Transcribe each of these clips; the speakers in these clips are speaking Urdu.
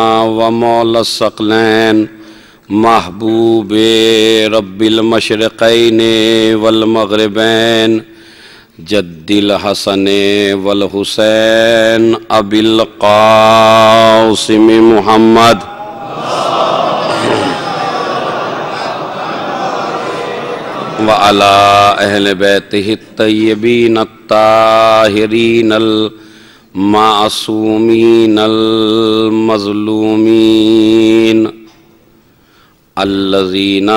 و مولا الثقلین محبوب رب المشرقین والمغربین جد الحسن والحسین ابی القاسم محمد وعلی اہل بیتہ الطیبین الطاہرین المعصومین المظلومین الذین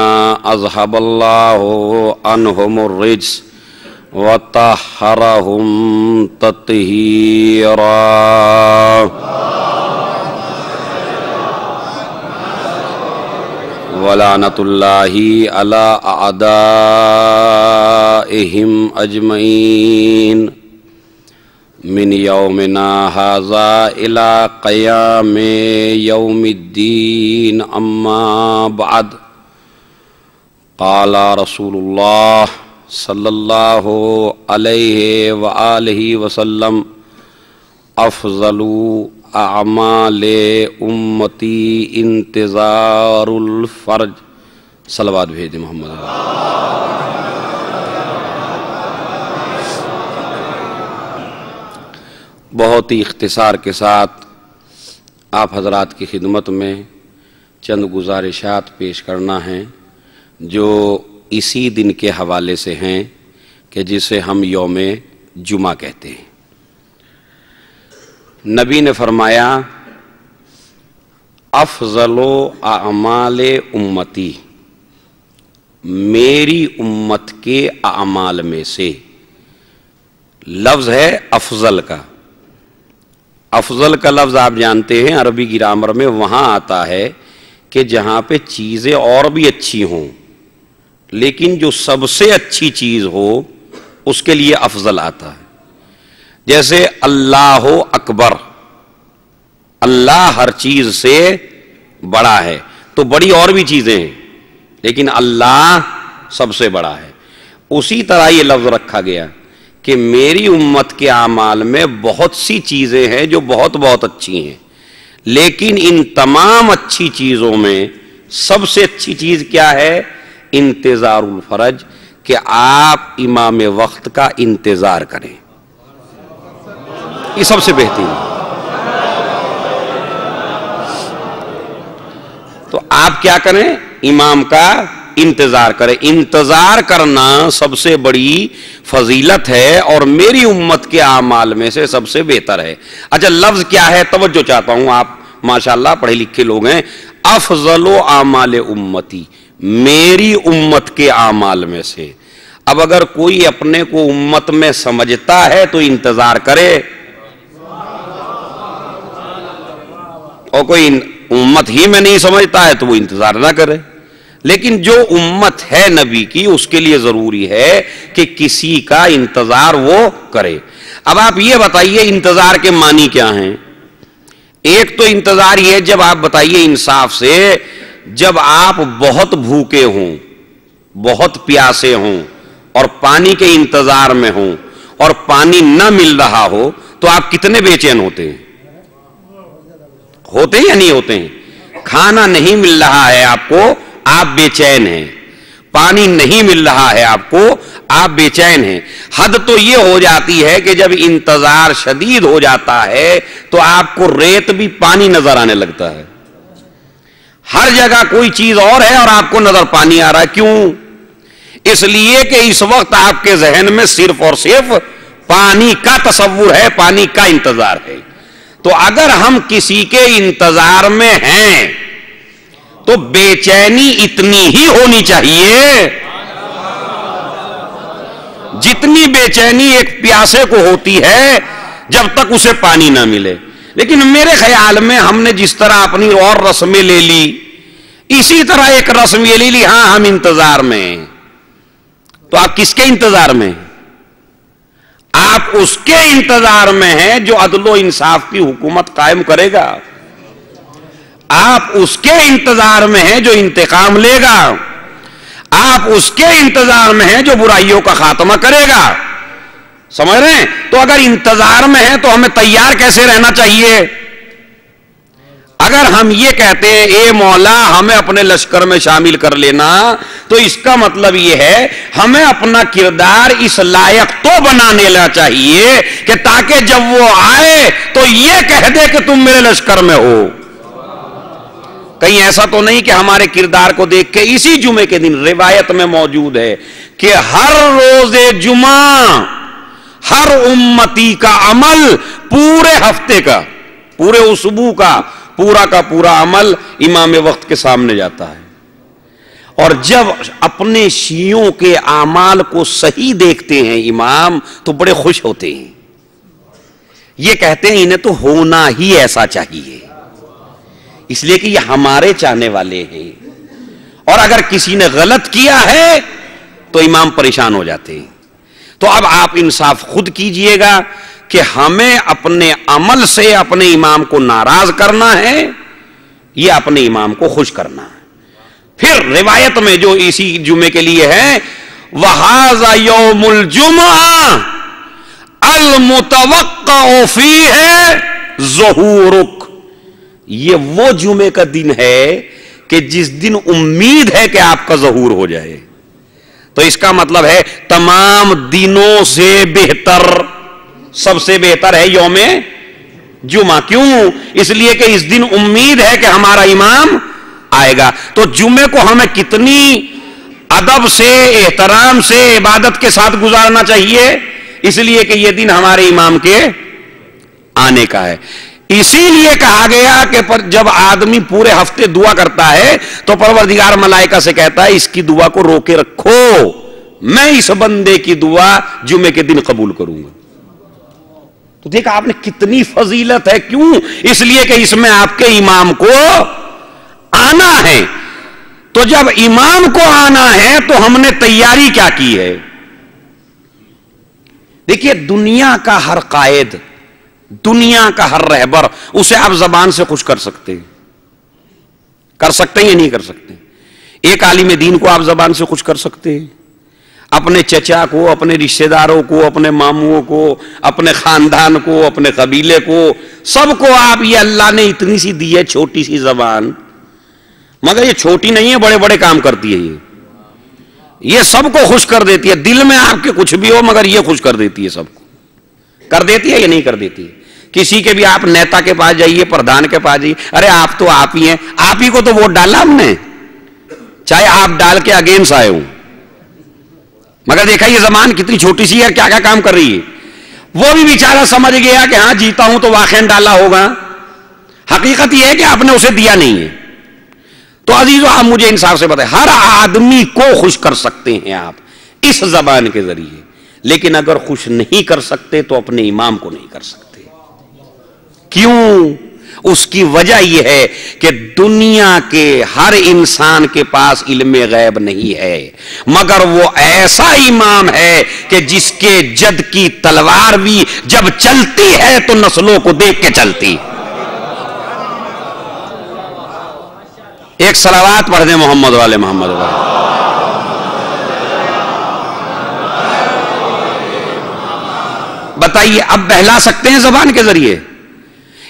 اذھب اللہ عنہم الرجس وطہرہم تطہیرا ولعنۃ اللہ علی اعدائہم اجمعین من یومنا ھذا الی قیام یوم الدین اما بعد قال رسول اللہ صلی اللہ علیہ وآلہ وسلم افضل اعمال امتی انتظار الفرج صلوات بھیج محمد بہت ہی اختصار کے ساتھ آپ حضرات کی خدمت میں چند گزارشات پیش کرنا ہے جو اسی دن کے حوالے سے ہیں کہ جسے ہم یوم جمعہ کہتے ہیں۔ نبی نے فرمایا افضل اعمال امتی، میری امت کے اعمال میں سے، لفظ ہے افضل کا۔ افضل کا لفظ آپ جانتے ہیں عربی گرامر میں وہاں آتا ہے کہ جہاں پہ چیزیں اور بھی اچھی ہوں لیکن جو سب سے اچھی چیز ہو اس کے لیے افضل آتا ہے۔ جیسے اللہ اکبر، اللہ ہر چیز سے بڑا ہے تو بڑی اور بھی چیزیں ہیں لیکن اللہ سب سے بڑا ہے۔ اسی طرح یہ لفظ رکھا گیا کہ میری امت کے اعمال میں بہت سی چیزیں ہیں جو بہت بہت اچھی ہیں لیکن ان تمام اچھی چیزوں میں سب سے اچھی چیز کیا ہے؟ انتظار الفرج، کہ آپ امام وقت کا انتظار کریں، یہ سب سے بہترین ہے۔ تو آپ کیا کریں؟ امام کا انتظار کریں۔ انتظار کرنا سب سے بڑی فضیلت ہے اور میری امت کے اعمال میں سے سب سے بہتر ہے۔ اچھا لفظ کیا ہے؟ توجہ چاہتا ہوں، آپ ماشاءاللہ پڑھے لکھے لوگ ہیں۔ افضل اعمال امتی، میری امت کے اعمال میں سے۔ اب اگر کوئی اپنے کو امت میں سمجھتا ہے تو انتظار کرے، اور کوئی امت ہی میں نہیں سمجھتا ہے تو وہ انتظار نہ کرے۔ لیکن جو امت ہے نبی کی اس کے لیے ضروری ہے کہ کسی کا انتظار وہ کرے۔ اب آپ یہ بتائیے انتظار کے معنی کیا ہیں؟ ایک تو انتظار یہ، جب آپ بتائیے انصاف سے، جب آپ بہت بھوکے ہوں، بہت پیاسے ہوں اور پانی کے انتظار میں ہوں اور پانی نہ مل رہا ہو تو آپ کتنے بے چین ہوتے ہیں؟ ہوتے ہیں یا نہیں ہوتے ہیں؟ کھانا نہیں مل رہا ہے آپ کو، آپ بے چین ہیں۔ پانی نہیں مل رہا ہے آپ کو، آپ بے چین ہیں۔ حد تو یہ ہو جاتی ہے کہ جب انتظار شدید ہو جاتا ہے تو آپ کو ریت بھی پانی نظر آنے لگتا ہے۔ ہر جگہ کوئی چیز اور ہے اور آپ کو نظر پانی آ رہا ہے۔ کیوں؟ اس لیے کہ اس وقت آپ کے ذہن میں صرف اور صرف پانی کا تصور ہے، پانی کا انتظار ہے۔ تو اگر ہم کسی کے انتظار میں ہیں تو بے چینی اتنی ہی ہونی چاہیے جتنی بے چینی ایک پیاسے کو ہوتی ہے جب تک اسے پانی نہ ملے۔ لیکن میرے خیال میں ہم نے جس طرح اپنی اور رسمیں لے لی اسی طرح ایک رسم یہ لے لی، ہاں ہم انتظار میں ہیں۔ تو آپ کس کے انتظار میں ہیں؟ آپ اس کے انتظار میں ہیں جو عدل و انصاف کی حکومت قائم کرے گا۔ آپ اس کے انتظار میں ہیں جو انتقام لے گا۔ آپ اس کے انتظار میں ہیں جو برائیوں کا خاتمہ کرے گا۔ سمجھ رہے ہیں؟ تو اگر انتظار میں ہیں تو ہمیں تیار کیسے رہنا چاہیے؟ اگر ہم یہ کہتے ہیں اے مولا ہمیں اپنے لشکر میں شامل کر لینا، تو اس کا مطلب یہ ہے ہمیں اپنا کردار اس لائق تو بنا لینا چاہیے کہ تاکہ جب وہ آئے تو یہ کہہ دے کہ تم میرے لشکر میں ہو۔ کہیں ایسا تو نہیں کہ ہمارے کردار کو دیکھ کے اسی جمعے کے دن روایت میں موجود ہے کہ ہر روز جمعہ ہر امتی کا عمل پورے ہفتے کا، پورے اسبوع کا پورا عمل امام وقت کے سامنے جاتا ہے، اور جب اپنے شیعوں کے اعمال کو صحیح دیکھتے ہیں امام تو بڑے خوش ہوتے ہیں، یہ کہتے ہیں انہیں تو ہونا ہی ایسا چاہیے، اس لیے کہ یہ ہمارے چاہنے والے ہیں، اور اگر کسی نے غلط کیا ہے تو امام پریشان ہو جاتے ہیں۔ تو اب آپ انصاف خود کیجئے گا کہ ہمیں اپنے عمل سے اپنے امام کو ناراض کرنا ہے یا اپنے امام کو خوش کرنا ہے۔ پھر روایت میں جو اسی جمعے کے لیے ہے وَهَذَا يَوْمُ الْجُمْعَةِ الْمُتَوَقَّعُ فِيهِ ظُهُورُكَ، یہ وہ جمعے کا دن ہے کہ جس دن امید ہے کہ آپ کا ظہور ہو جائے۔ تو اس کا مطلب ہے تمام دنوں سے بہتر، سب سے بہتر ہے یوم جمعہ۔ کیوں؟ اس لیے کہ اس دن امید ہے کہ ہمارا امام آئے گا۔ تو جمعے کو ہمیں کتنی ادب سے، احترام سے، عبادت کے ساتھ گزارنا چاہیے، اس لیے کہ یہ دن ہمارے امام کے آنے کا ہے۔ اسی لیے کہا گیا کہ جب آدمی پورے ہفتے دعا کرتا ہے تو پروردگار ملائکہ سے کہتا ہے اس کی دعا کو روکے رکھو، میں اس بندے کی دعا جمعے کے دن قبول کروں گا۔ تو دیکھا آپ نے کتنی فضیلت ہے، کیوں؟ اس لیے کہ اس میں آپ کے امام کو آنا ہے۔ تو جب امام کو آنا ہے تو ہم نے تیاری کیا کی ہے؟ دیکھیے دنیا کا ہر قائد، دنیا کا ہر رہبر، اسے آپ زبان سے خوش کر سکتے ہیں، کر سکتے ہیں یا نہیں کر سکتے؟ ایک عالم دین کو آپ زبان سے خوش کر سکتے ہیں، اپنے چچا کو، اپنے رشتہ داروں کو، اپنے ماموں کو، اپنے خاندان کو، اپنے قبیلے کو، سب کو آپ، یہ اللہ نے اتنی سی دی ہے چھوٹی سی زبان، مگر یہ چھوٹی نہیں ہے، بڑے بڑے کام کرتی ہے، یہ سب کو خوش کر دیتی ہے، دل میں آپ کے کچھ بھی ہو مگر یہ خوش کر دیتی ہے، سب کو کر دیتی ہے یا نہیں کر دیتی ہے؟ کسی کے بھی آپ نیتا کے پاس جائیے، پردھان کے پاس جائیے، ارے آپ تو آپ ہی ہیں، آپ ہی کو تو ووٹ ڈالا ہم نے، چاہے آپ ڈال کے اگینسٹ آئے ہوں، مگر دیکھا یہ زبان کتنی چھوٹی سی ہے، کیا کیا کام کر رہی ہے۔ وہ بھی بیچارہ سمجھ گیا کہ ہاں جیتا ہوں تو واقعی ڈالا ہوگا، حقیقت یہ ہے کہ آپ نے اسے دیا نہیں ہے۔ تو عزیزو آپ مجھے انصاف سے بتائیں، ہر آدمی کو خوش کر سکتے ہیں آپ اس زبان کے ذریعے، لیکن اگر خوش نہیں کر سکتے تو اپنے امام کو نہیں کر سکتے۔ کیوں؟ اس کی وجہ یہ ہے کہ دنیا کے ہر انسان کے پاس علم غیب نہیں ہے، مگر وہ ایسا امام ہے کہ جس کے جد کی تلوار بھی جب چلتی ہے تو نسلوں کو دیکھ کے چلتی۔ ایک صلوات پڑھ دیں محمد والے محمد والے۔ بتائیے اب بہلا سکتے ہیں زبان کے ذریعے؟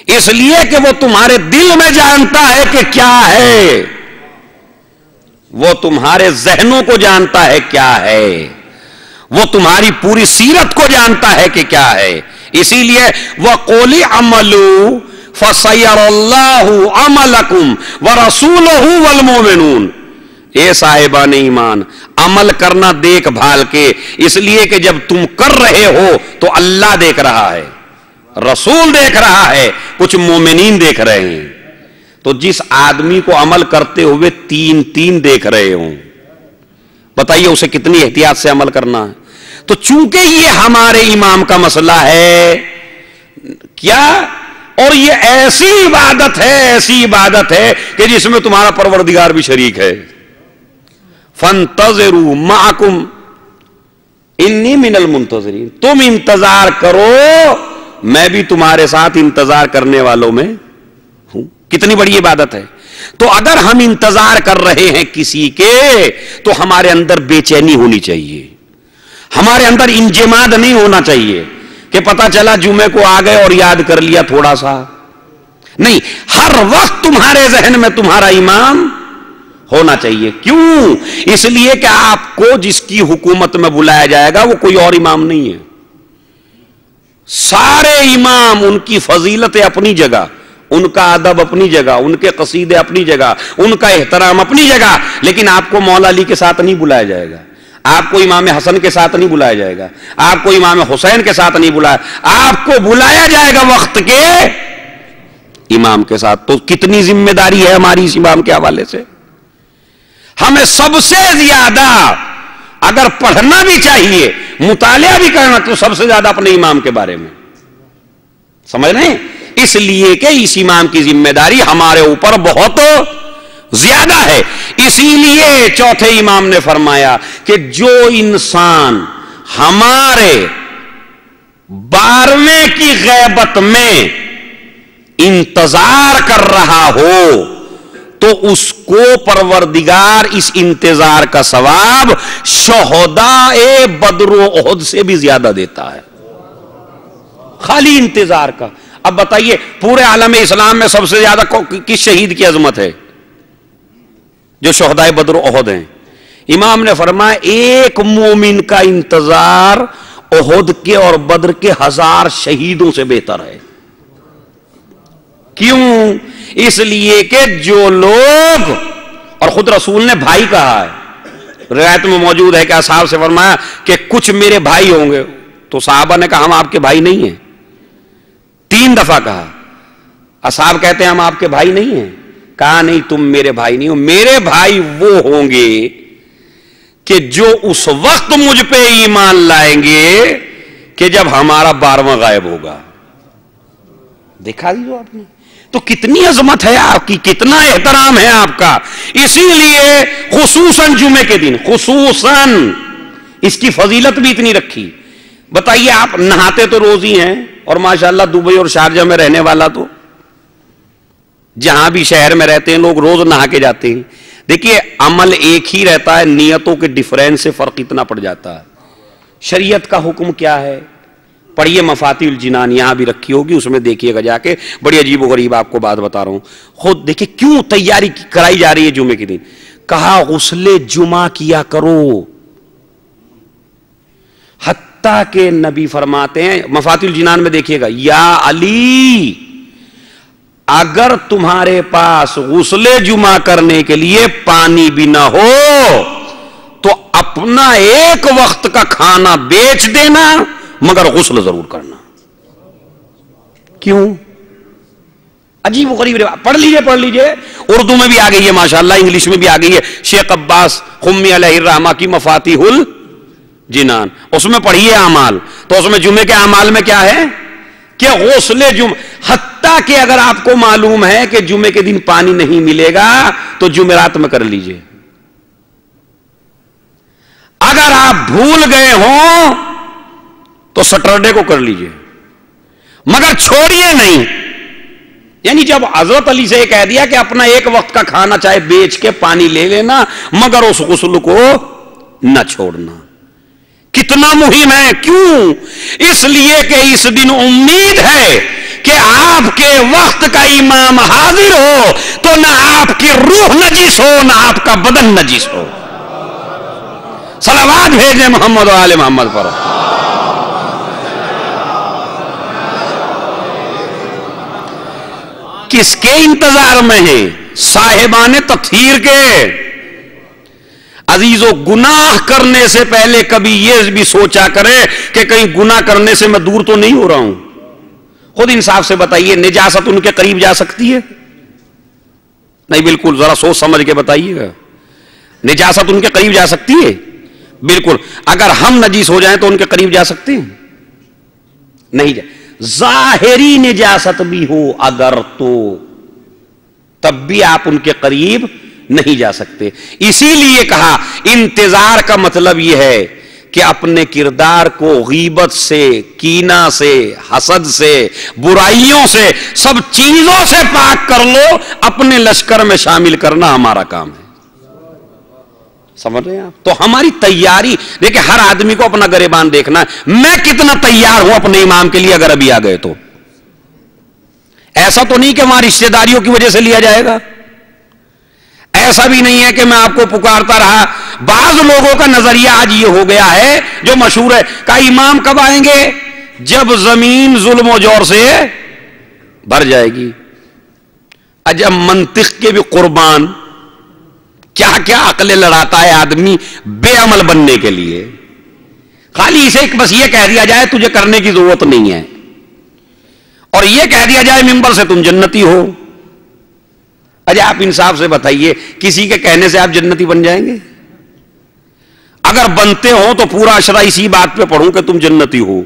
اس لیے کہ وہ تمہارے دل میں جانتا ہے کہ کیا ہے، وہ تمہارے ذہنوں کو جانتا ہے کیا ہے، وہ تمہاری پوری سیرت کو جانتا ہے کہ کیا ہے۔ اسی لیے وَقُلِ عَمَلُوا فَسَيَرَ اللَّهُ عَمَلَكُمْ وَرَسُولُهُ وَالْمُؤْمِنُونَ۔ اے صاحبان ایمان، عمل کرنا دیکھ بھال کے، اس لیے کہ جب تم کر رہے ہو تو اللہ دیکھ رہا ہے، رسول دیکھ رہا ہے، کچھ مومنین دیکھ رہے ہیں۔ تو جس آدمی کو عمل کرتے ہوئے تین دیکھ رہے ہوں، بتائیے اسے کتنی احتیاط سے عمل کرنا ہے۔ تو چونکہ یہ ہمارے امام کا مسئلہ ہے کیا، اور یہ ایسی عبادت ہے کہ جس میں تمہارا پروردگار بھی شریک ہے۔ فَانْتَظِرُوا مَعَكُمْ إِنِّي مِنَ الْمُنْتَظِرِينَ، تم انتظار کرو، میں بھی تمہارے ساتھ انتظار کرنے والوں میں ہوں۔ کتنی بڑی عبادت ہے۔ تو اگر ہم انتظار کر رہے ہیں کسی کے تو ہمارے اندر بے چینی ہونی چاہیے، ہمارے اندر انجماد نہیں ہونا چاہیے کہ پتہ چلا جمعے کو آ گئے اور یاد کر لیا تھوڑا سا، نہیں، ہر وقت تمہارے ذہن میں تمہارا امام ہونا چاہیے. کیوں؟ اس لیے کہ آپ کو جس کی حکومت میں بلایا جائے گا وہ کوئی اور امام نہیں ہے. سارے امام ان کی فضیلت اپنی جگہ، ان کا ادب اپنی جگہ، ان کے قصیدے اپنی جگہ، ان کا احترام اپنی جگہ، لیکن آپ کو مولا علی کے ساتھ نہیں بلایا جائے گا، آپ کو امام حسن کے ساتھ نہیں بلایا جائے گا، آپ کو امام حسین کے ساتھ نہیں بلایا، آپ کو بلایا جائے گا وقت کے امام کے ساتھ. تو کتنی ذمہ داری ہے ہماری اس امام کے حوالے سے. ہمیں سب سے زیادہ اگر پڑھنا بھی چاہیے، مطالعہ بھی کرنا، تو سب سے زیادہ اپنے امام کے بارے میں سمجھ رہے ہیں. اس لیے کہ اس امام کی ذمہ داری ہمارے اوپر بہت زیادہ ہے. اسی لیے چوتھے امام نے فرمایا کہ جو انسان ہمارے 12ویں کی غیبت میں انتظار کر رہا ہو تو اس کو پروردگار اس انتظار کا ثواب شہداء بدر و احد سے بھی زیادہ دیتا ہے. خالی انتظار کا. اب بتائیے پورے عالم اسلام میں سب سے زیادہ کس شہید کی عظمت ہے؟ جو شہداء بدر و احد ہیں. امام نے فرمایا ایک مومن کا انتظار احد کے اور بدر کے 1000 شہیدوں سے بہتر ہے. کیوں؟ اس لیے کہ جو لوگ، اور خود رسول نے بھائی کہا ہے، روایت میں موجود ہے کہ اصحاب سے فرمایا کہ کچھ میرے بھائی ہوں گے، تو صحابہ نے کہا ہم آپ کے بھائی نہیں ہیں. 3 دفعہ کہا. اصحاب کہتے ہیں ہم آپ کے بھائی نہیں ہیں. کہا نہیں تم میرے بھائی نہیں ہو، میرے بھائی وہ ہوں گے کہ جو اس وقت مجھ پہ ایمان لائیں گے کہ جب ہمارا 12واں غائب ہوگا. دیکھا دیو آپ نے تو کتنی عظمت ہے آپ کی، کتنا احترام ہے آپ کا. اسی لیے خصوصاً جمعے کے دن خصوصاً اس کی فضیلت بھی اتنی رکھی. بتائیے آپ نہاتے تو روز ہی ہیں، اور ماشاءاللہ دبئی اور شارجہ میں رہنے والا تو جہاں بھی شہر میں رہتے ہیں لوگ روز نہا کے جاتے ہیں. دیکھیے عمل ایک ہی رہتا ہے، نیتوں کے ڈیفرنس سے فرق اتنا پڑ جاتا ہے. شریعت کا حکم کیا ہے؟ پڑھیے مفاتیح الجنان، یہاں بھی رکھی ہوگی، اس میں دیکھیے گا جا کے. بڑی عجیب و غریب آپ کو بات بتا رہا ہوں. خود دیکھیے کیوں تیاری کرائی جا رہی ہے جمعے کے دن. کہا غسل جمعہ کیا کرو. حتیٰ کہ نبی فرماتے ہیں مفاتیح الجنان میں دیکھیے گا، یا علی اگر تمہارے پاس غسل جمعہ کرنے کے لیے پانی بھی نہ ہو تو اپنا ایک وقت کا کھانا بیچ دینا مگر غسل ضرور کرنا. کیوں؟ عجیب و غریب. پڑھ لیجئے اردو میں بھی آ گئی ہے ماشاءاللہ، انگلش میں بھی آ گئی ہے. شیخ عباس قمی علیہ الرحمہ کی مفاتیح الجنان، اس میں پڑھیے اعمال. تو اس میں جمعے کے اعمال میں کیا ہے کہ غسل جمعہ. حتیٰ کہ اگر آپ کو معلوم ہے کہ جمعے کے دن پانی نہیں ملے گا تو جمعرات میں کر لیجئے. اگر آپ بھول گئے ہوں تو سیٹرڈے کو کر لیجئے، مگر چھوڑیے نہیں. یعنی جب حضرت علی سے یہ کہہ دیا کہ اپنا ایک وقت کا کھانا چاہے بیچ کے پانی لے لینا مگر اس غسل کو نہ چھوڑنا. کتنا مہم ہے. کیوں؟ اس لیے کہ اس دن امید ہے کہ آپ کے وقت کا امام حاضر ہو تو نہ آپ کی روح نجس ہو نہ آپ کا بدن نجس ہو. صلوات بھیجیں محمد و آل محمد پر. کس کے انتظار میں ہیں؟ صاحبان تطہیر کے. عزیزو گناہ کرنے سے پہلے کبھی یہ بھی سوچا کرے کہ کہیں گناہ کرنے سے میں دور تو نہیں ہو رہا ہوں. خود انصاف سے بتائیے نجاست ان کے قریب جا سکتی ہے؟ نہیں. بالکل ذرا سوچ سمجھ کے بتائیے گا. نجاست ان کے قریب جا سکتی ہے؟ بالکل. اگر ہم نجیس ہو جائیں تو ان کے قریب جا سکتے ہیں؟ نہیں جا. ظاہری نجاست بھی ہو اگر تو تب بھی آپ ان کے قریب نہیں جا سکتے. اسی لیے کہا انتظار کا مطلب یہ ہے کہ اپنے کردار کو غیبت سے، کینہ سے، حسد سے، برائیوں سے، سب چیزوں سے پاک کر لو. اپنے لشکر میں شامل کرنا ہمارا کام ہے. سمجھ رہے ہیں آپ؟ تو ہماری تیاری دیکھیں، ہر آدمی کو اپنا گریبان دیکھنا ہے. میں کتنا تیار ہوں اپنے امام کے لیے اگر ابھی آ گئے تو. ایسا تو نہیں کہ وہاں رشتہ داریوں کی وجہ سے لیا جائے گا، ایسا بھی نہیں ہے کہ میں آپ کو پکارتا رہا. بعض لوگوں کا نظریہ آج یہ ہو گیا ہے جو مشہور ہے، کہ امام کب آئیں گے؟ جب زمین ظلم و جور سے بھر جائے گی. عجب منطق کے بھی قربان، کیا کیا عقلیں لڑاتا ہے آدمی بے عمل بننے کے لیے. خالی اسے بس یہ کہہ دیا جائے تجھے کرنے کی ضرورت نہیں ہے، اور یہ کہہ دیا جائے ممبر سے تم جنتی ہو. اچھا آپ انصاف سے بتائیے، کسی کے کہنے سے آپ جنتی بن جائیں گے؟ اگر بنتے ہو تو پورا اشرا اسی بات پہ پڑھوں کہ تم جنتی ہو.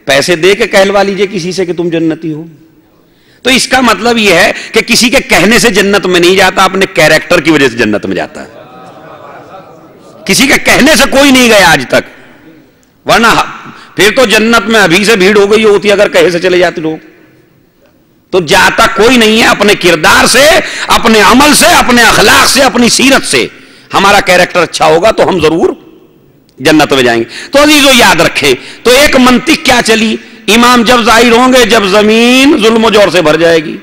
پیسے دے کے کہلوا لیجئے کسی سے کہ تم جنتی ہو. تو اس کا مطلب یہ ہے کہ کسی کے کہنے سے جنت میں نہیں جاتا، اپنے کیریکٹر کی وجہ سے جنت میں جاتا ہے. کسی کے کہنے سے کوئی نہیں گیا آج تک، ورنہ پھر تو جنت میں ابھی سے بھیڑ ہو گئی ہوتی اگر کہے سے چلے جاتے لوگ. تو جاتا کوئی نہیں ہے، اپنے کردار سے، اپنے عمل سے، اپنے اخلاق سے، اپنی سیرت سے ہمارا کیریکٹر اچھا ہوگا تو ہم ضرور جنت میں جائیں گے. تو عزیزو یاد رکھیں، تو ایک منطق کیا چلی، امام جب ظاہر ہوں گے جب زمین ظلم و جور سے بھر جائے گی.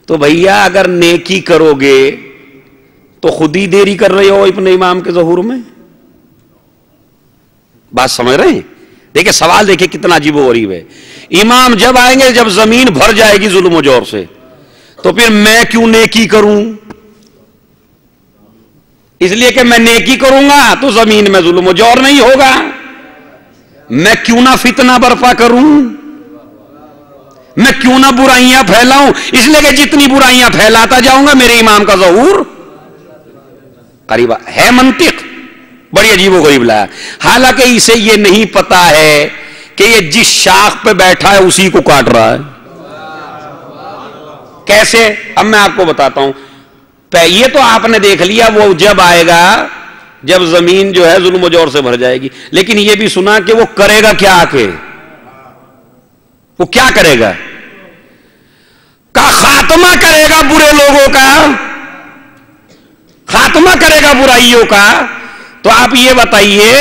تو بھیا اگر نیکی کرو گے تو خود ہی دیری کر رہے ہو اپنے امام کے ظہور میں. بات سمجھ رہے ہیں؟ دیکھیں سوال دیکھیں کتنا عجیب و غریب ہے. امام جب آئیں گے جب زمین بھر جائے گی ظلم و جور سے، تو پھر میں کیوں نیکی کروں؟ اس لیے کہ میں نیکی کروں گا تو زمین میں ظلم و جور نہیں ہوگا. میں کیوں نہ فتنہ برپا کروں، میں کیوں نہ برائیاں پھیلاؤں، اس لیے کہ جتنی برائیاں پھیلاتا جاؤں گا میرے امام کا ظہور قریب ہے. منطق بڑی عجیب و غریب لایا. حالانکہ اسے یہ نہیں پتا ہے کہ یہ جس شاخ پہ بیٹھا ہے اسی کو کاٹ رہا ہے. کیسے؟ اب میں آپ کو بتاتا ہوں. یہ تو آپ نے دیکھ لیا وہ جب آئے گا جب زمین جو ہے ظلم و جور سے بھر جائے گی، لیکن یہ بھی سنا کہ وہ کرے گا کیا، آ کے وہ کیا کرے گا؟ کا خاتمہ کرے گا برے لوگوں کا، خاتمہ کرے گا برائیوں کا. تو آپ یہ بتائیے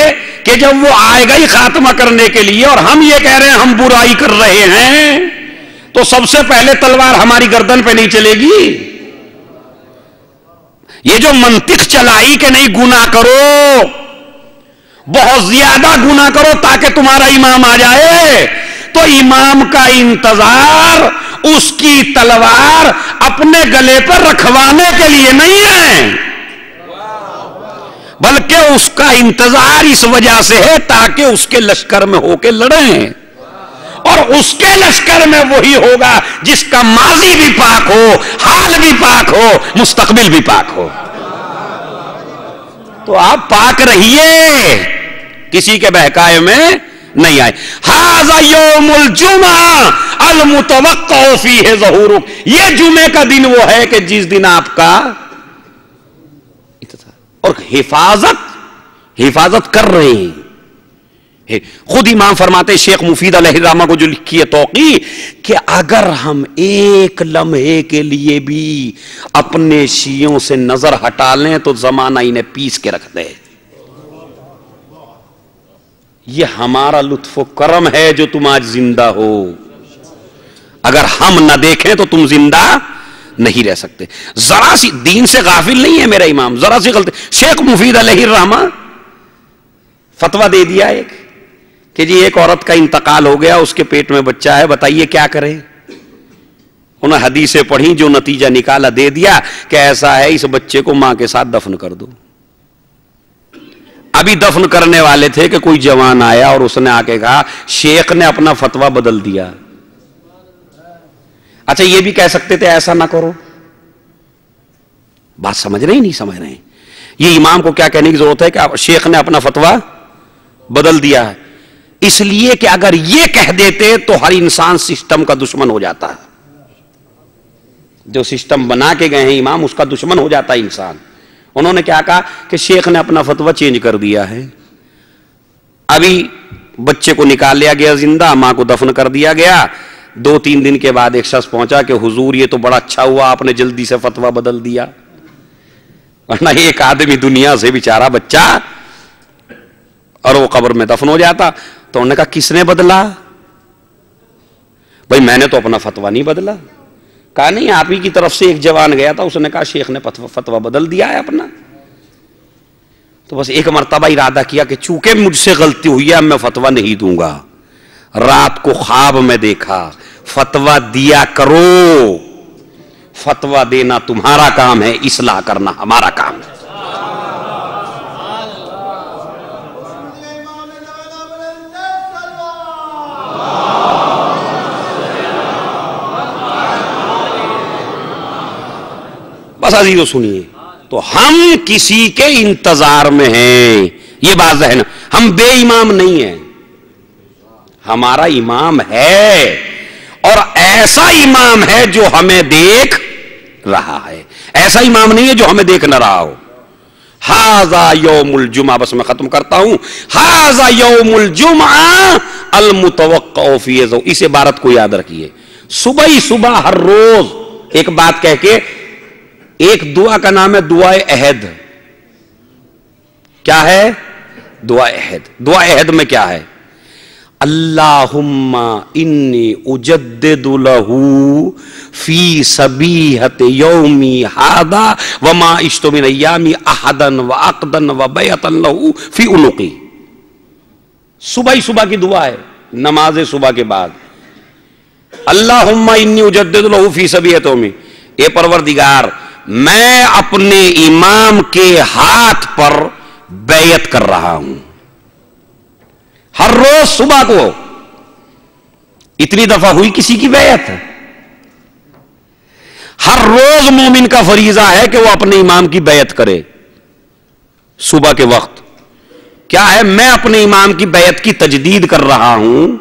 کہ جب وہ آئے گا ہی خاتمہ کرنے کے لیے اور ہم یہ کہہ رہے ہیں ہم برائی کر رہے ہیں، تو سب سے پہلے تلوار ہماری گردن پہ نہیں چلے گی. یہ جو منطق چلائی کہ نہیں گناہ کرو، بہت زیادہ گناہ کرو تاکہ تمہارا امام آ جائے، تو امام کا انتظار اس کی تلوار اپنے گلے پر رکھوانے کے لیے نہیں ہے، بلکہ اس کا انتظار اس وجہ سے ہے تاکہ اس کے لشکر میں ہو کے لڑیں، اور اس کے لشکر میں وہی ہوگا جس کا ماضی بھی پاک ہو، حال بھی پاک ہو، مستقبل بھی پاک ہو. تو آپ پاک رہیے، کسی کے بہکائے میں نہیں آئے. ھذا یوم الجمعہ المتوقع فیہ ظہورک، یہ جمعے کا دن وہ ہے کہ جس دن آپ کا اور حفاظت کر رہے ہیں. خود امام فرماتے شیخ مفید علیہ الرحمہ کو جو لکھی ہے توقیع، کہ اگر ہم ایک لمحے کے لیے بھی اپنے شیعوں سے نظر ہٹا لیں تو زمانہ انہیں پیس کے رکھ دے. یہ ہمارا لطف و کرم ہے جو تم آج زندہ ہو. اگر ہم نہ دیکھیں تو تم زندہ نہیں رہ سکتے. ذرا سی دین سے غافل نہیں ہے میرا امام، ذرا سی غلطی. شیخ مفید علیہ الرحمہ فتویٰ دے دیا ایک کہ جی ایک عورت کا انتقال ہو گیا، اس کے پیٹ میں بچہ ہے، بتائیے کیا کرے. انہوں نے حدیثیں پڑھی، جو نتیجہ نکالا دے دیا کہ ایسا ہے اس بچے کو ماں کے ساتھ دفن کر دو. ابھی دفن کرنے والے تھے کہ کوئی جوان آیا اور اس نے آ کے کہا شیخ نے اپنا فتویٰ بدل دیا. اچھا یہ بھی کہہ سکتے تھے ایسا نہ کرو. بات سمجھ رہے ہیں نہیں سمجھ رہے ہیں؟ یہ امام کو کیا کہنے کی ضرورت ہے کہ شیخ نے اپنا فتویٰ بدل دیا ہے، اس لیے کہ اگر یہ کہہ دیتے تو ہر انسان سسٹم کا دشمن ہو جاتا ہے. جو سسٹم بنا کے گئے ہیں امام اس کا دشمن ہو جاتا ہے انسان. انہوں نے کیا کہا کہ شیخ نے اپنا فتویٰ چینج کر دیا ہے. ابھی بچے کو نکال لیا گیا زندہ، ماں کو دفن کر دیا گیا. 2-3 دن کے بعد ایک شخص پہنچا کہ حضور یہ تو بڑا اچھا ہوا آپ نے جلدی سے فتویٰ بدل دیا، ورنہ ایک آدمی دنیا سے بیچارہ بچہ اور وہ قبر میں دفن ہو جاتا. تو انہوں نے کہا کس نے بدلا؟ بھائی میں نے تو اپنا فتویٰ نہیں بدلا. کہا نہیں، آپ ہی کی طرف سے ایک جوان گیا تھا، اس نے کہا شیخ نے فتویٰ بدل دیا ہے اپنا. تو بس ایک مرتبہ ارادہ کیا کہ چونکہ مجھ سے غلطی ہوئی ہے اب میں فتویٰ نہیں دوں گا. رات کو خواب میں دیکھا، فتویٰ دیا کرو، فتویٰ دینا تمہارا کام ہے، اصلاح کرنا ہمارا کام ہے. بس عزیزو سنیے، تو ہم کسی کے انتظار میں ہیں، یہ بات ذہن، ہم بے امام نہیں ہیں، ہمارا امام ہے، اور ایسا امام ہے جو ہمیں دیکھ رہا ہے، ایسا امام نہیں ہے جو ہمیں دیکھ نہ رہا ہو. ھذا یوم الجمعہ، بس میں ختم کرتا ہوں، ھذا یوم الجمعہ المتوقع فیہ، اس عبارت کو یاد رکھیے. صبح ہی صبح ہر روز ایک بات کہہ کے، ایک دعا کا نام ہے دعائے عہد. کیا ہے؟ دعائے عہد. دعائے عہد میں کیا ہے؟ اللہم انی اجدد لہ فی صبیحۃ یومی ھذا وما عشت من ایامی احدا وعقدا وبیعتا لہ فی عنقی. صبح ہی صبح کی دعا ہے، نماز صبح کے بعد. اللہم انی اجدد لہ فی صبیحۃ یومی، اے پروردگار میں اپنے امام کے ہاتھ پر بیعت کر رہا ہوں. ہر روز صبح کو اتنی دفعہ ہوئی کسی کی بیعت؟ ہر روز مومن کا فریضہ ہے کہ وہ اپنے امام کی بیعت کرے. صبح کے وقت کیا ہے؟ میں اپنے امام کی بیعت کی تجدید کر رہا ہوں.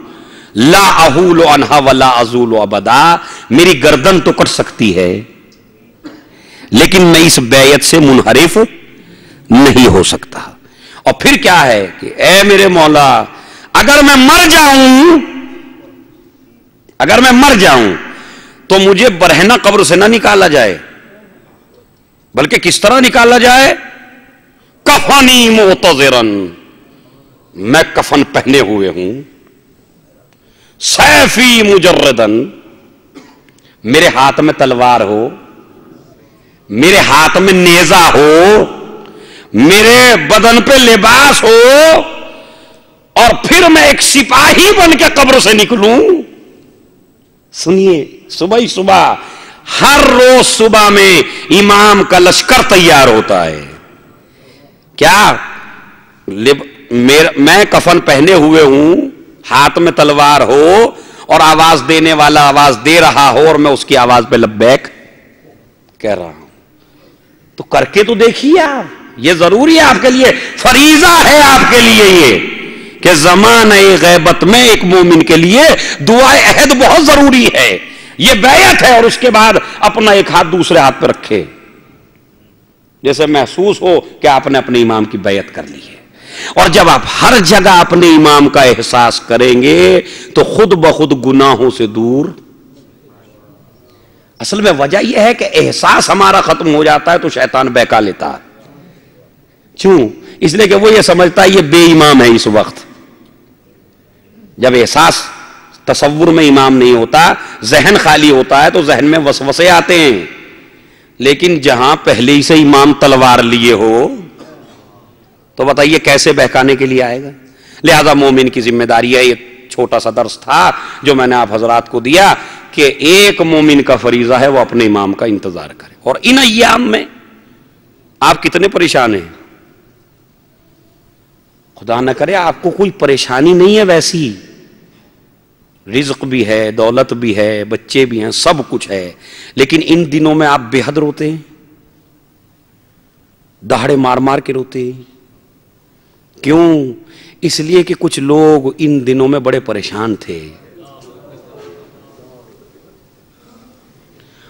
لا احول عنہا ولا ازول ابدا، میری گردن تو کٹ سکتی ہے لیکن میں اس بیعت سے منحرف نہیں ہو سکتا. اور پھر کیا ہے کہ اے میرے مولا، اگر میں مر جاؤں تو مجھے برہنہ قبر سے نہ نکالا جائے، بلکہ کس طرح نکالا جائے؟ کفنی معتذرن، میں کفن پہنے ہوئے ہوں، سیفی مجردن، میرے ہاتھ میں تلوار ہو، میرے ہاتھ میں نیزہ ہو، میرے بدن پہ لباس ہو، اور پھر میں ایک سپاہی بن کے قبر سے نکلوں. سنیے، صبح ہی صبح ہر روز صبح میں امام کا لشکر تیار ہوتا ہے. کیا؟ میں کفن پہنے ہوئے ہوں، ہاتھ میں تلوار ہو، اور آواز دینے والا آواز دے رہا ہو، اور میں اس کی آواز پہ لبیک کہہ رہا ہوں. تو کر کے تو دیکھیے آپ، یہ ضروری ہے آپ کے لیے، فریضہ ہے آپ کے لیے یہ، کہ زمانہ غیبت میں ایک مومن کے لیے دعائے عہد بہت ضروری ہے. یہ بیعت ہے، اور اس کے بعد اپنا ایک ہاتھ دوسرے ہاتھ پہ رکھے، جیسے محسوس ہو کہ آپ نے اپنے امام کی بیعت کر لی ہے. اور جب آپ ہر جگہ اپنے امام کا احساس کریں گے تو خود بخود گناہوں سے دور. اصل میں وجہ یہ ہے کہ احساس ہمارا ختم ہو جاتا ہے تو شیطان بہکا لیتا ہے. کیوں؟ اس لیے کہ وہ یہ سمجھتا ہے یہ بے امام ہے. اس وقت جب احساس تصور میں امام نہیں ہوتا، ذہن خالی ہوتا ہے، تو ذہن میں وسوسے آتے ہیں. لیکن جہاں پہلے ہی سے امام تلوار لیے ہو تو بتائیے کیسے بہکانے کے لیے آئے گا. لہذا مومن کی ذمہ داری ہے. یہ چھوٹا سا درس تھا جو میں نے آپ حضرات کو دیا کہ ایک مومن کا فریضہ ہے وہ اپنے امام کا انتظار کرے. اور ان ایام میں آپ کتنے پریشان ہیں. خدا نہ کرے آپ کو کوئی پریشانی نہیں ہے ویسی، رزق بھی ہے، دولت بھی ہے، بچے بھی ہیں، سب کچھ ہے، لیکن ان دنوں میں آپ بے حد روتے ہیں، دہاڑے مار مار کے روتے ہیں. کیوں؟ اس لیے کہ کچھ لوگ ان دنوں میں بڑے پریشان تھے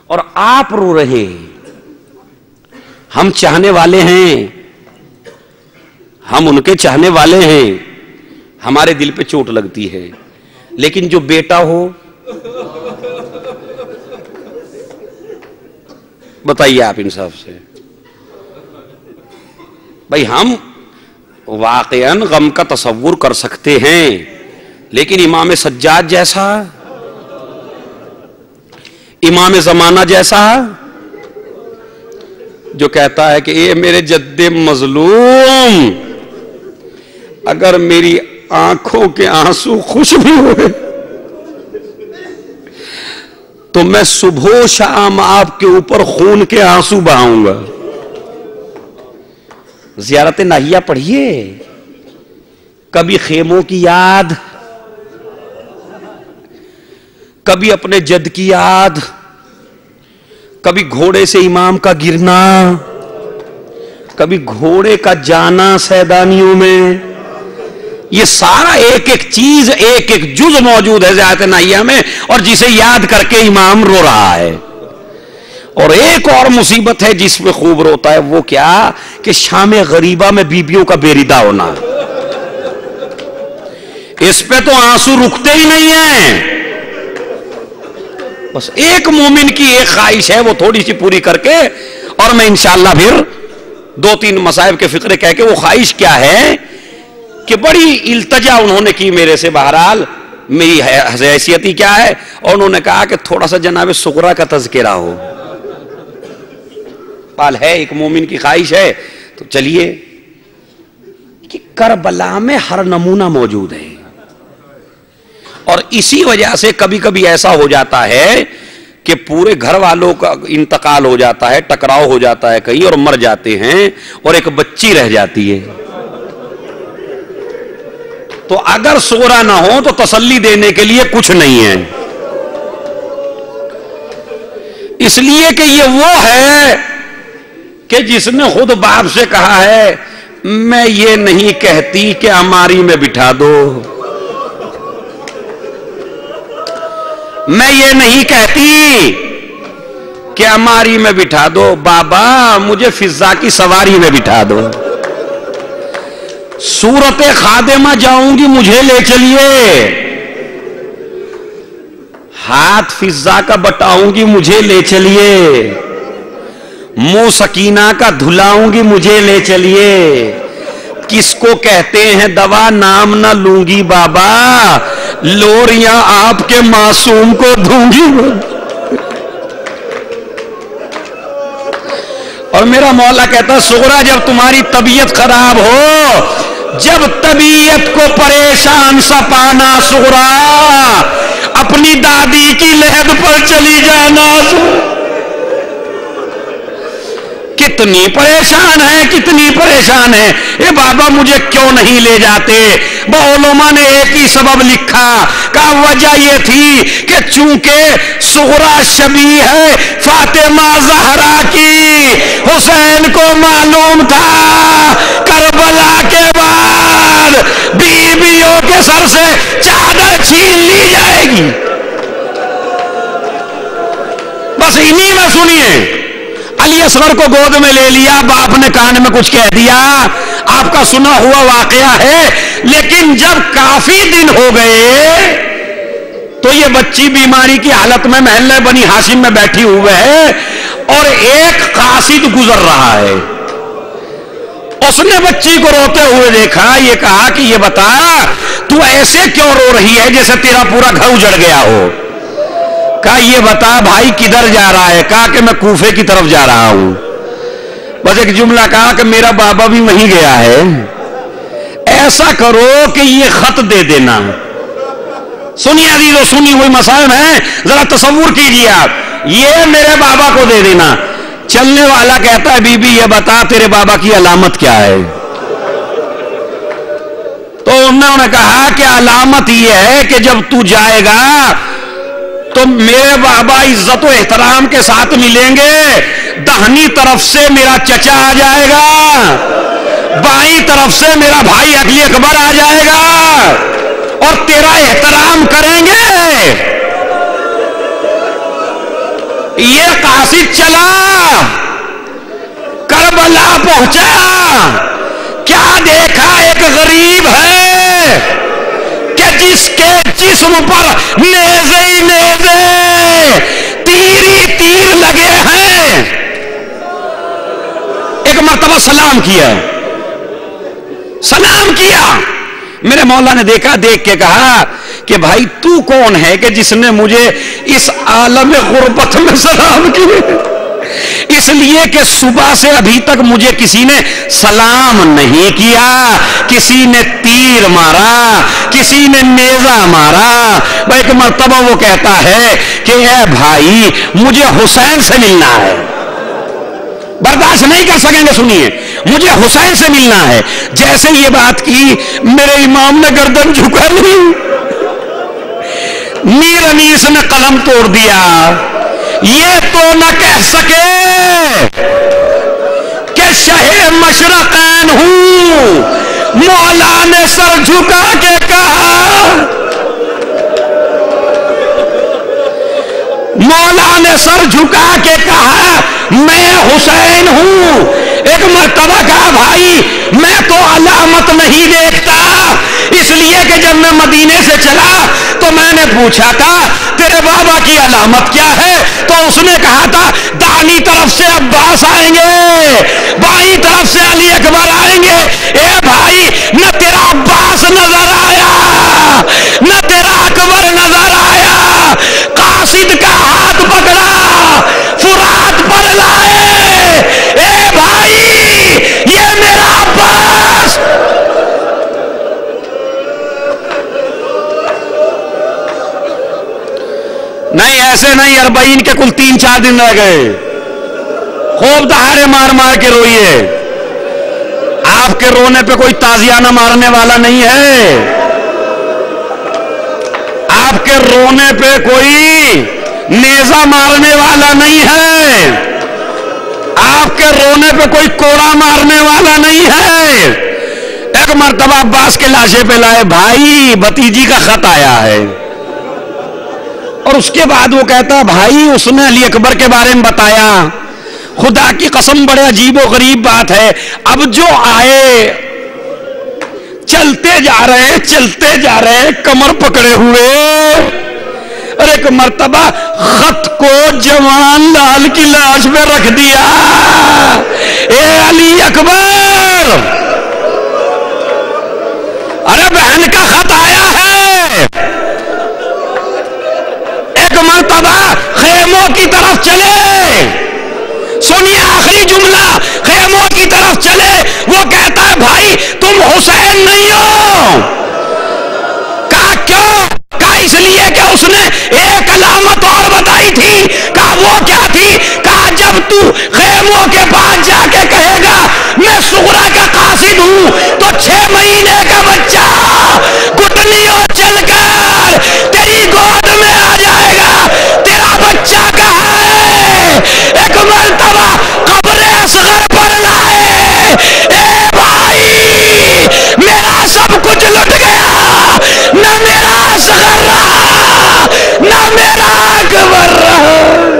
اور آپ رو رہے ہیں. ہم چاہنے والے ہیں، ہم ان کے چاہنے والے ہیں، ہمارے دل پہ چوٹ لگتی ہے. لیکن جو بیٹا ہو، بتائیے آپ انصاف سے، بھائی ہم واقعاً غم کا تصور کر سکتے ہیں، لیکن امام سجاد جیسا امام زمانہ جیسا جو کہتا ہے کہ اے میرے جد مظلوم، اگر میری آنکھوں کے آنسو خوش بھی ہوئے تو میں صبح و شام آپ کے اوپر خون کے آنسو بہاؤں گا۔ زیارت ناہیہ پڑھیے، کبھی خیموں کی یاد، کبھی اپنے جد کی یاد، کبھی گھوڑے سے امام کا گرنا، کبھی گھوڑے کا جانا سیدانیوں میں، یہ سارا ایک ایک چیز، ایک ایک جز موجود ہے زیارت ناہیہ میں، اور جسے یاد کر کے امام رو رہا ہے۔ اور ایک اور مصیبت ہے جس میں خوب روتا ہے، وہ کیا کہ شام غریبہ میں بیبیوں کا بیریدہ ہونا، اس پہ تو آنسو رکتے ہی نہیں ہیں۔ بس ایک مومن کی ایک خواہش ہے، وہ تھوڑی سی پوری کر کے، اور میں انشاءاللہ پھر 2-3 مصائب کے فقرے کہہ کے، وہ خواہش کیا ہے کہ بڑی التجا انہوں نے کی میرے سے، بہرحال میری حیثیتی کیا ہے، اور انہوں نے کہا کہ تھوڑا سا جناب صغرا کا تذکرہ ہو۔ پال ہے ایک مومن کی خواہش ہے، تو چلیے کہ کربلا میں ہر نمونہ موجود ہے، اور اسی وجہ سے کبھی کبھی ایسا ہو جاتا ہے کہ پورے گھر والوں کا انتقال ہو جاتا ہے، ٹکراؤ ہو جاتا ہے کہیں، اور مر جاتے ہیں، اور ایک بچی رہ جاتی ہے۔ تو اگر صغرا نہ ہو تو تسلی دینے کے لیے کچھ نہیں ہے، اس لیے کہ یہ وہ ہے کہ جس نے خود باپ سے کہا ہے میں یہ نہیں کہتی کہ ہماری میں بٹھا دو، میں یہ نہیں کہتی کہ ہماری میں بٹھا دو، بابا مجھے فضا کی سواری میں بٹھا دو، صورت خادمہ جاؤں گی مجھے لے چلیے، ہاتھ فضا کا بٹاؤں گی مجھے لے چلیے، منہ سکینہ کا دھلاؤں گی مجھے لے چلیے، کس کو کہتے ہیں دوا نام نہ لوں گی بابا، لوریاں آپ کے معصوم کو دوں گی۔ اور میرا مولا کہتا صغرا جب تمہاری طبیعت خراب ہو، جب طبیعت کو پریشان سا پانا صغرا، اپنی دادی کی لحد پر چلی جانا۔ کتنی پریشان ہے، کتنی پریشان ہے، اے بابا مجھے کیوں نہیں لے جاتے؟ علماء نے ایک ہی سبب لکھا، کہا وجہ یہ تھی کہ چونکہ صغرا شبیہ ہے فاطمہ زہرا کی، حسین کو معلوم تھا کربلا کے بعد بیویوں کے سر سے چادر چھین لی جائے گی۔ بس انہی میں سنیے، علی اصغر کو گود میں لے لیا، باپ نے کان میں کچھ کہہ دیا، آپ کا سنا ہوا واقعہ ہے، لیکن جب کافی دن ہو گئے تو یہ بچی بیماری کی حالت میں محلہ بنی ہاشم میں بیٹھی ہوئے ہے، اور ایک قاصد گزر رہا ہے، اس نے بچی کو روتے ہوئے دیکھا، یہ کہا کہ یہ بتا تو ایسے کیوں رو رہی ہے جیسے تیرا پورا گھر اجڑ گیا ہو؟ کہا یہ بتا بھائی کدھر جا رہا ہے؟ کہا کہ میں کوفے کی طرف جا رہا ہوں۔ بس ایک جملہ کہا کہ میرا بابا بھی وہیں گیا ہے، ایسا کرو کہ یہ خط دے دینا۔ سنیے عزیزو، سنی ہوئی مسائل ہیں، ذرا تصور کیجئے آپ، یہ میرے بابا کو دے دینا۔ چلنے والا کہتا ہے بی بی یہ بتا تیرے بابا کی علامت کیا ہے؟ تو انہوں نے کہا کہ علامت یہ ہے کہ جب تو جائے گا تو میرے بابا عزت و احترام کے ساتھ ملیں گے، دہنی طرف سے میرا چچا آ جائے گا، بائیں طرف سے میرا بھائی علی اکبر آ جائے گا، اور تیرا احترام کریں گے۔ یہ قاصد چلا، کربلا پہنچا، کیا دیکھا؟ ایک غریب ہے کہ جس کے جسم پر نیزے ہی نیزے، تیر ہی تیر لگے ہیں۔ ایک مرتبہ سلام کیا، سلام کیا، میرے مولا نے دیکھا، دیکھ کے کہا کہ بھائی تو کون ہے کہ جس نے مجھے اس عالم غربت میں سلام کیے؟ اس لیے کہ صبح سے ابھی تک مجھے کسی نے سلام نہیں کیا، کسی نے تیر مارا، کسی نے نیزہ مارا۔ ایک مرتبہ وہ کہتا ہے کہ اے بھائی مجھے حسین سے ملنا ہے، برداشت نہیں کر سکیں گے، سنیے، مجھے حسین سے ملنا ہے۔ جیسے یہ بات کی میرے امام نے گردن جھکا لی، میر انیس نے قلم توڑ دیا، یہ تو نہ کہہ سکے کہ شہ مشرقین ہوں، مولا نے سر جھکا کے کہا، مولا نے سر جھکا کے کہا میں حسین ہوں۔ ایک مرتبہ کہا بھائی میں تو علامت نہیں دیکھتا، اس لیے کہ جب میں مدینے سے چلا تو میں نے پوچھا تھا تیرے بابا کی علامت کیا ہے، تو اس نے کہا تھا دانی طرف سے عباس آئیں گے، بائیں طرف سے علی اکبر آئیں گے۔ اے بھائی نہ تیرا عباس نظر آیا نہ تیرا اکبر نظر آیا، قاصد کا ہاتھ پکڑا فرات پر لائے، اے بھائی یہ میرا عباس۔ نہیں ایسے نہیں، 40 کے کل 3-4 دن رہ گئے، خوب دہاڑے مار مار کے روئیے، آپ کے رونے پہ کوئی تازیانہ مارنے والا نہیں ہے، آپ کے رونے پہ کوئی نیزہ مارنے والا نہیں ہے، آپ کے رونے پہ کوئی کوڑا مارنے والا نہیں ہے۔ ایک مرتبہ عباس کے لاشے پہ لائے، بھائی بھتیجی کا خط آیا ہے، اور اس کے بعد وہ کہتا بھائی اس نے علی اکبر کے بارے میں بتایا، خدا کی قسم بڑے عجیب و غریب بات ہے، اب جو آئے چلتے جا رہے کمر پکڑے ہوئے، اور ایک مرتبہ خط کو جوان لال کی لاش پہ رکھ دیا، اے علی اکبر ارے بہن کا خط آیا ہے۔ ایک مرتبہ خیموں کی طرف چلے، سنیے آخری جملہ، خیموں کی طرف چلے، وہ کہتا ہے بھائی تم حسین نہیں ہو۔ کہا کیوں؟ کہا اس لیے کہ اس نے ایک علامت اور بتائی تھی۔ کہا وہ کیا تھی؟ کہا جب تو خیموں کے پاس جا کے کہے گا میں صغرا کا قاصد ہوں تو 6 مہینے کا بچہ گٹلیوں چل کر تیری گود میں آ جائے گا، تیرا بچہ کہاں ہے؟ ایک مرتبہ قبر اصغر پر لائے، اے بھائی میرا سب کچھ لٹ گیا، نہ میرا اصغر رہا نہ میرا اکبر رہا۔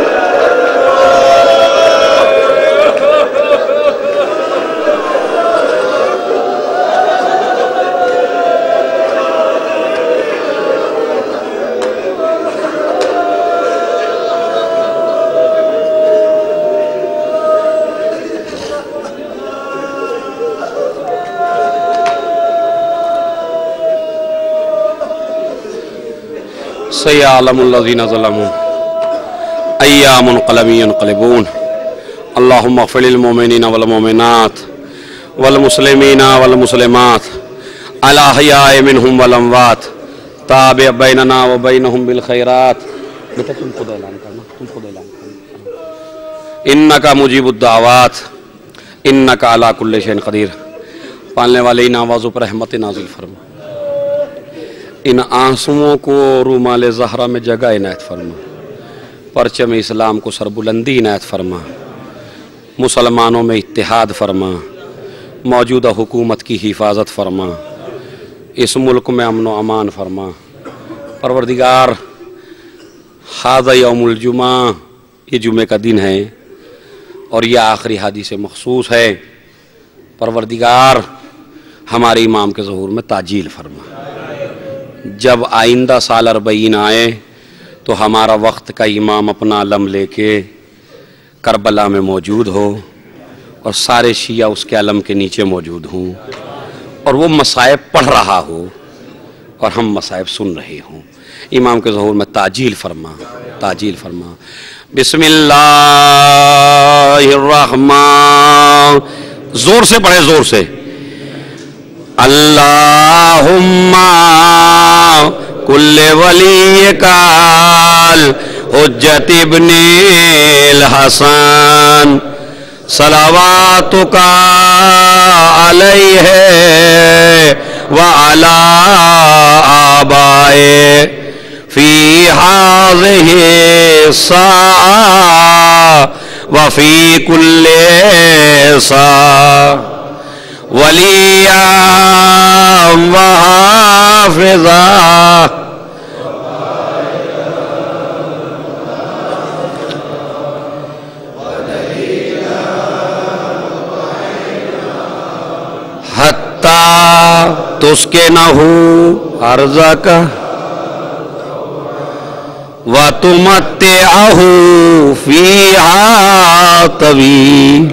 سيعلم الذين ظلموا أيام منقلب ينقلبون اللهم اغفر للمؤمنين والمؤمنات والمسلمين والمسلمات الأحياء منهم والأموات تابع بيننا وبينهم بالخيرات إنك مجيب الدعوات إنك على كل شيء قدير۔ پالنے والے ان آوازوں پر رحمت نازل فرما، ان آنسوؤں کو رومال زہرا میں جگہ عنایت فرما، پرچم اسلام کو سربلندی عنایت فرما، مسلمانوں میں اتحاد فرما، موجودہ حکومت کی حفاظت فرما، اس ملک میں امن و امان فرما۔ پروردگار ھذا یوم الجمعہ، یہ جمعے کا دن ہے اور یہ آخری حدیث مخصوص ہے، پروردگار ہمارے امام کے ظہور میں تعجیل فرما۔ جب آئندہ سال 40 آئے تو ہمارا وقت کا امام اپنا علم لے کے کربلا میں موجود ہو اور سارے شیعہ اس کے علم کے نیچے موجود ہوں، اور وہ مصائب پڑھ رہا ہو، اور ہم مصائب سن رہے ہوں. امام کے ظہور میں تاجیل فرما، تاجیل فرما. بسم اللہ الرحمن، زور سے پڑھے، زور سے. اللہم کل ولی کال حجت ابن الحسن صلواتک علیہ وعلی آبائے فی ہذہ الساعہ وفی کل ساعہ ولیہ وحافظہ حتی تسکنہ ارضک وتمتعہ فیہا طویل.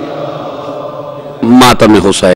ماتم حسین.